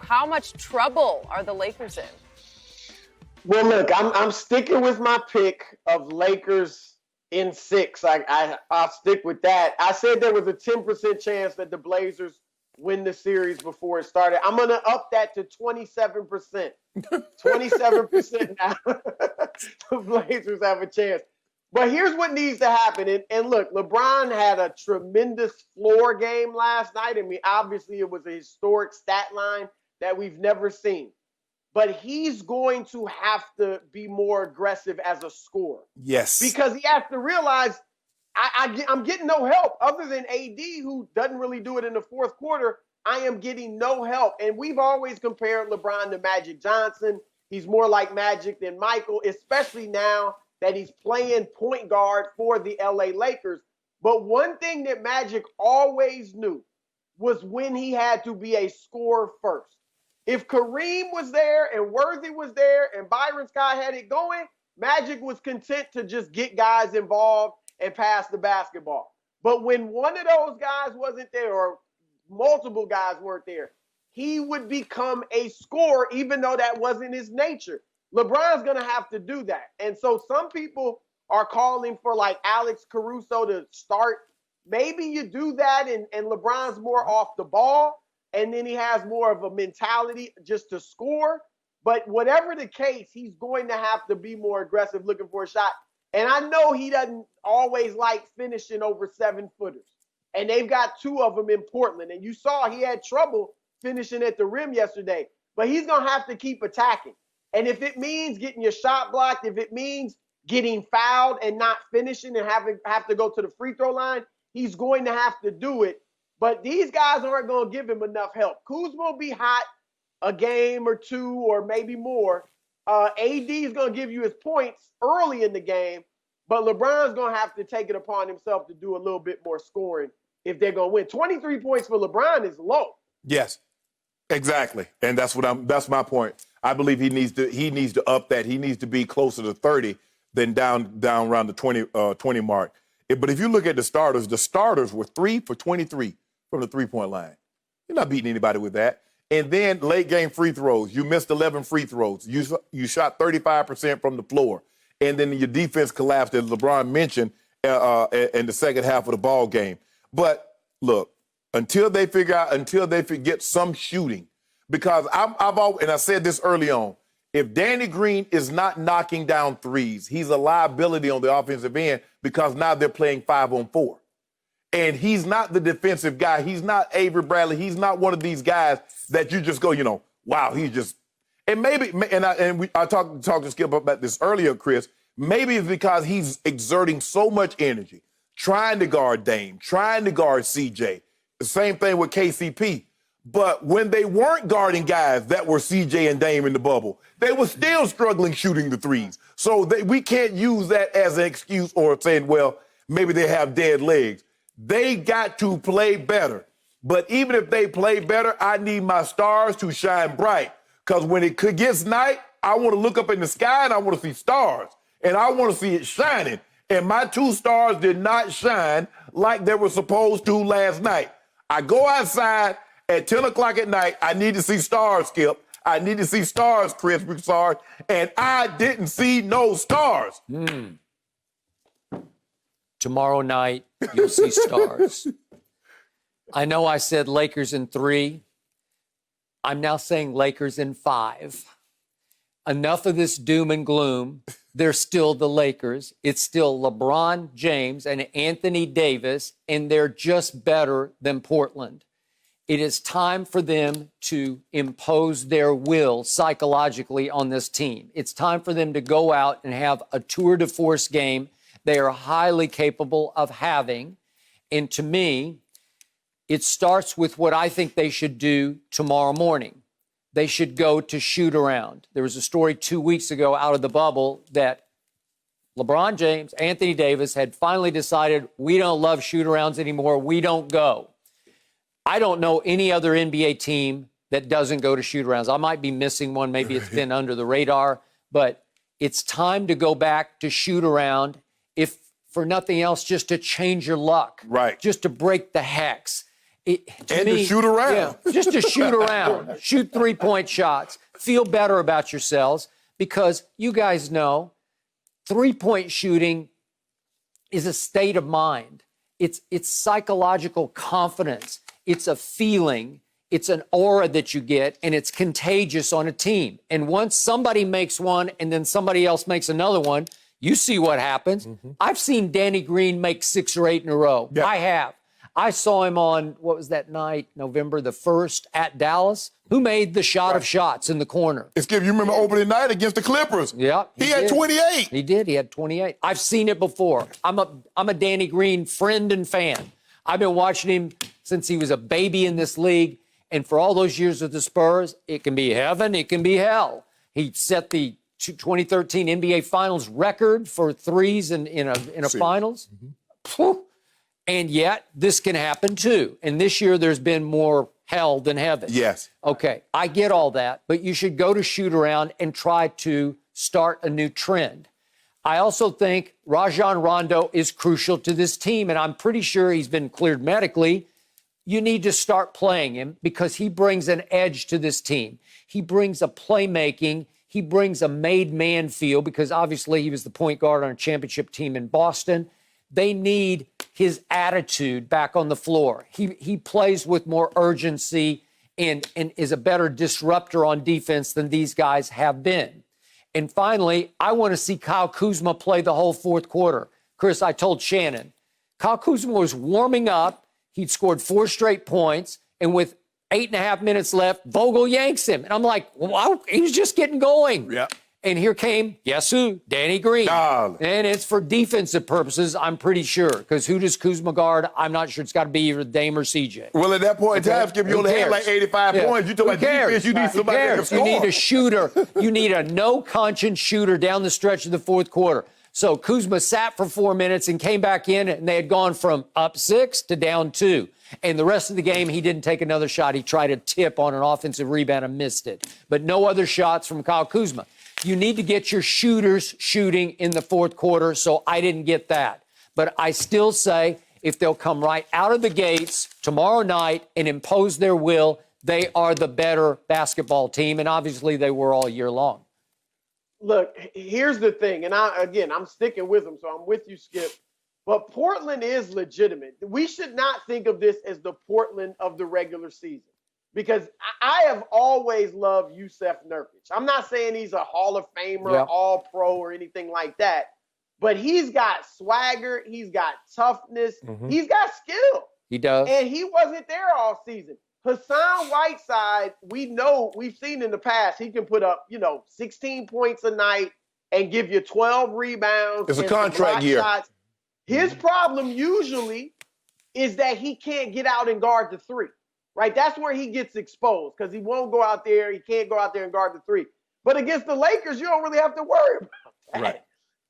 How much trouble are the Lakers in? Well, look, I'm sticking with my pick of Lakers in 6. I'll stick with that. I said there was a 10% chance that the Blazers win the series before it started. I'm going to up that to 27%. 27% now. The Blazers have a chance. But here's what needs to happen. And look, LeBron had a tremendous floor game last night. I mean, obviously it was a historic stat line that we've never seen. But he's going to have to be more aggressive as a scorer. Yes. Because he has to realize I'm getting no help other than AD, who doesn't really do it in the fourth quarter. I am getting no help. And we've always compared LeBron to Magic Johnson. He's more like Magic than Michael, especially now that he's playing point guard for the LA Lakers. But one thing that Magic always knew was when he had to be a scorer first. If Kareem was there and Worthy was there and Byron Scott had it going, Magic was content to just get guys involved and pass the basketball. But when one of those guys wasn't there or multiple guys weren't there, he would become a scorer even though that wasn't his nature. LeBron's going to have to do that. And so some people are calling for like Alex Caruso to start. Maybe you do that and LeBron's more off the ball. And then he has more of a mentality just to score. But whatever the case, he's going to have to be more aggressive looking for a shot. And I know he doesn't always like finishing over 7-footers. And they've got 2 of them in Portland. And you saw he had trouble finishing at the rim yesterday. But he's going to have to keep attacking. And if it means getting your shot blocked, if it means getting fouled and not finishing and have to go to the free throw line, he's going to have to do it. But these guys aren't going to give him enough help. Kuzma will be hot a game or 2 or maybe more. AD is going to give you his points early in the game, but LeBron's going to have to take it upon himself to do a little bit more scoring if they're going to win. 23 points for LeBron is low. Yes, exactly. And that's my point. I believe he needs to up that. He needs to be closer to 30 than down around the 20 mark. But if you look at the starters were 3 for 23 from the three-point line. You're not beating anybody with that. And then late game free throws. You missed 11 free throws. You shot 35% from the floor. And then your defense collapsed, as LeBron mentioned, in the second half of the ball game. But look, until they get some shooting, because I've always, and I said this early on, if Danny Green is not knocking down threes, he's a liability on the offensive end because now they're playing 5-on-4. And he's not the defensive guy. He's not Avery Bradley. He's not one of these guys that you just go, wow, he's just. And maybe, I talked to Skip about this earlier, Chris. Maybe it's because he's exerting so much energy, trying to guard Dame, trying to guard CJ. The same thing with KCP. But when they weren't guarding guys that were CJ and Dame in the bubble, they were still struggling shooting the threes. So we can't use that as an excuse or saying, well, maybe they have dead legs. They got to play better. But even if they play better, I need my stars to shine bright. Because when it gets night, I want to look up in the sky and I want to see stars. And I want to see it shining. And my 2 stars did not shine like they were supposed to last night. I go outside at 10 o'clock at night. I need to see stars, Skip. I need to see stars, Chris Broussard. And I didn't see no stars. Tomorrow night, you'll see stars. I know I said Lakers in 3. I'm now saying Lakers in 5. Enough of this doom and gloom. They're still the Lakers. It's still LeBron James and Anthony Davis, and they're just better than Portland. It is time for them to impose their will psychologically on this team. It's time for them to go out and have a tour de force game they are highly capable of having. And to me, it starts with what I think they should do tomorrow morning. They should go to shoot around. There was a story 2 weeks ago out of the bubble that LeBron James, Anthony Davis had finally decided, we don't love shoot arounds anymore. We don't go. I don't know any other NBA team that doesn't go to shoot arounds. I might be missing one. Maybe it's been under the radar, but it's time to go back to shoot around. If for nothing else, just to change your luck, right? Just to break the hex. To shoot around. Yeah, just to shoot around. Shoot 3-point shots. Feel better about yourselves because you guys know 3-point shooting is a state of mind. It's psychological confidence. It's a feeling. It's an aura that you get, and it's contagious on a team. And once somebody makes one and then somebody else makes another one, you see what happens. I've seen Danny Green make 6 or 8 in a row. Yep. I have. I saw him on, what was that night, November the 1st at Dallas? Who made the shot of shots in the corner? Skip, you remember opening night against the Clippers? Yeah. He had 28. He did. He had 28. I've seen it before. I'm a Danny Green friend and fan. I've been watching him since he was a baby in this league. And for all those years with the Spurs, it can be heaven, it can be hell. He set the 2013 NBA Finals record for threes in a finals. And yet, this can happen too. And this year, there's been more hell than heaven. Yes. Okay, I get all that, but you should go to shoot around and try to start a new trend. I also think Rajon Rondo is crucial to this team, and I'm pretty sure he's been cleared medically. You need to start playing him because he brings an edge to this team. He brings a playmaking. He brings a made man feel because obviously he was the point guard on a championship team in Boston. They need his attitude back on the floor. He plays with more urgency and is a better disruptor on defense than these guys have been. And finally, I want to see Kyle Kuzma play the whole fourth quarter. Chris, I told Shannon, Kyle Kuzma was warming up. He'd scored 4 straight points. And with 8.5 minutes left, Vogel yanks him. And I'm like, wow, he was just getting going. Yeah. And here came, guess who? Danny Green. Oh. And it's for defensive purposes, I'm pretty sure. Because who does Kuzma guard? I'm not sure. It's got to be either Dame or CJ. Well, at that point in time, Skip, you only had like 85 points. You talk about defense, you need somebody that can score. You need a shooter. You need a no-conscience shooter down the stretch of the fourth quarter. So Kuzma sat for 4 minutes and came back in, and they had gone from up 6 to down 2. And the rest of the game, he didn't take another shot. He tried a tip on an offensive rebound and missed it. But no other shots from Kyle Kuzma. You need to get your shooters shooting in the fourth quarter, so I didn't get that. But I still say if they'll come right out of the gates tomorrow night and impose their will, they are the better basketball team, and obviously they were all year long. Look, here's the thing, and I'm sticking with them, so I'm with you, Skip. But Portland is legitimate. We should not think of this as the Portland of the regular season. Because I have always loved Yusuf Nurkic. I'm not saying he's a Hall of Famer, All-Pro, or anything like that. But he's got swagger. He's got toughness. He's got skill. He does. And he wasn't there all season. Hassan Whiteside, we've seen in the past, he can put up, 16 points a night and give you 12 rebounds. It's a contract year. Shots. His problem usually is that he can't get out and guard the 3. Right, that's where he gets exposed because he won't go out there. He can't go out there and guard the 3. But against the Lakers, you don't really have to worry about that. Right.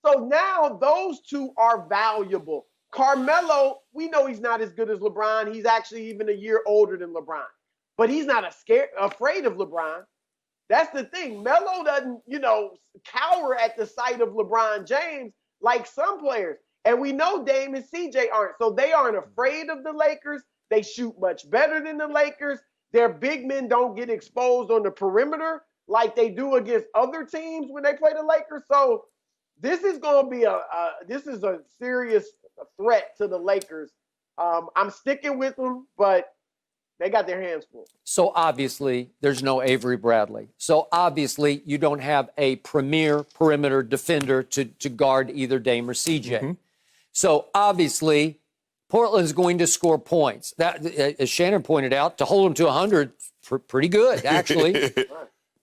So now those two are valuable. Carmelo, we know he's not as good as LeBron. He's actually even a year older than LeBron. But he's not afraid of LeBron. That's the thing. Melo doesn't, cower at the sight of LeBron James like some players. And we know Dame and CJ aren't. So they aren't afraid of the Lakers. They shoot much better than the Lakers. Their big men don't get exposed on the perimeter like they do against other teams when they play the Lakers. So this is going to be a serious threat to the Lakers. I'm sticking with them, but they got their hands full. So obviously, there's no Avery Bradley. So obviously, you don't have a premier perimeter defender to guard either Dame or CJ. So obviously, Portland's going to score points. That, as Shannon pointed out, to hold them to 100, pretty good, actually.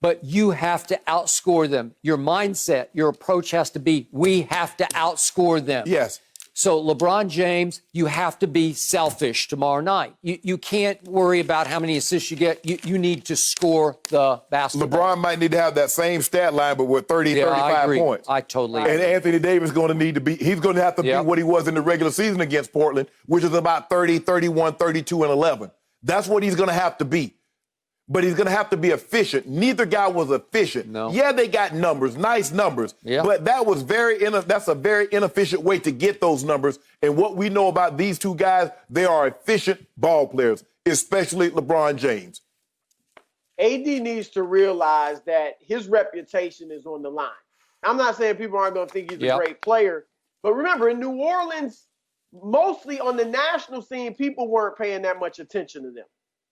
But you have to outscore them. Your mindset, your approach has to be, we have to outscore them. Yes. So LeBron James, you have to be selfish tomorrow night. You can't worry about how many assists you get. You need to score the basketball. LeBron might need to have that same stat line, but with 35 points. I totally agree. And agree. Anthony Davis is going to need to be, he's going to have to be what he was in the regular season against Portland, which is about 30, 31, 32, and 11. That's what he's going to have to be. but he's going to have to be efficient. Neither guy was efficient. No. Yeah, they got numbers, nice numbers, Yeah. but that's a very inefficient way to get those numbers. And what we know about these two guys, they are efficient ball players, especially LeBron James. AD needs to realize that his reputation is on the line. I'm not saying people aren't going to think he's a great player, but remember, in New Orleans, mostly on the national scene, people weren't paying that much attention to them.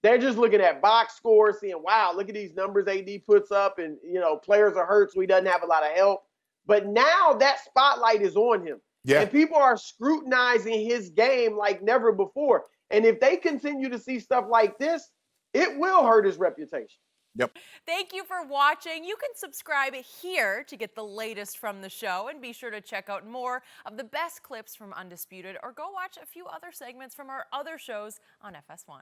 They're just looking at box scores, seeing, wow, look at these numbers AD puts up, and, players are hurt, so he doesn't have a lot of help. But now that spotlight is on him. Yeah. And people are scrutinizing his game like never before. And if they continue to see stuff like this, it will hurt his reputation. Yep. Thank you for watching. You can subscribe here to get the latest from the show, and be sure to check out more of the best clips from Undisputed, or go watch a few other segments from our other shows on FS1.